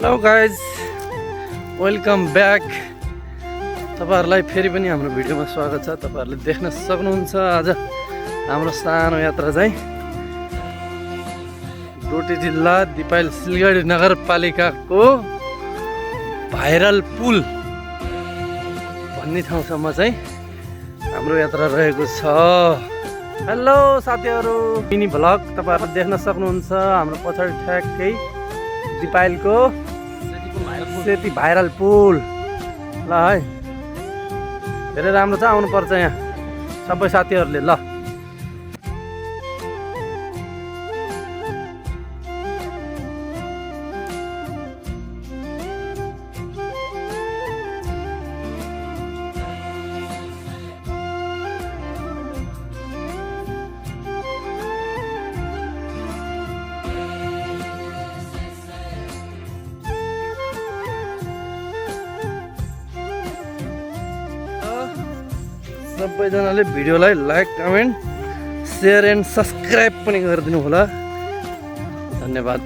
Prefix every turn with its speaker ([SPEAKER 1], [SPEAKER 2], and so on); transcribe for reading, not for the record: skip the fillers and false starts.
[SPEAKER 1] Hello guys, welcome back. तपाईहरुलाई फेरि पनि हाम्रो भिडियोमा स्वागत छ। तपाईहरुले देख्न सक्नुहुन्छ आज हाम्रो सानो यात्रा चाहिँ डोटी जिल्ला दिपायल सिलगढी नगरपालिकाको भाइरल पुल भन्ने ठाउँसम्म चाहिँ हाम्रो यात्रा रहेको छ। हेलो साथीहरु, मिनी भ्लग तपाईहरुले देख्न सक्नुहुन्छ। हाम्रो पछाडि ठ्याक्कै दिपायलको सेती भाइरल पुल ल है, धेरै राम्रो छ। आउनुपर्छ यहाँ सबै साथीहरूले ल। सबैजनाले भिडियोलाई like, comment, share and subscribe पनि गरिदिनु होला। धन्यवाद।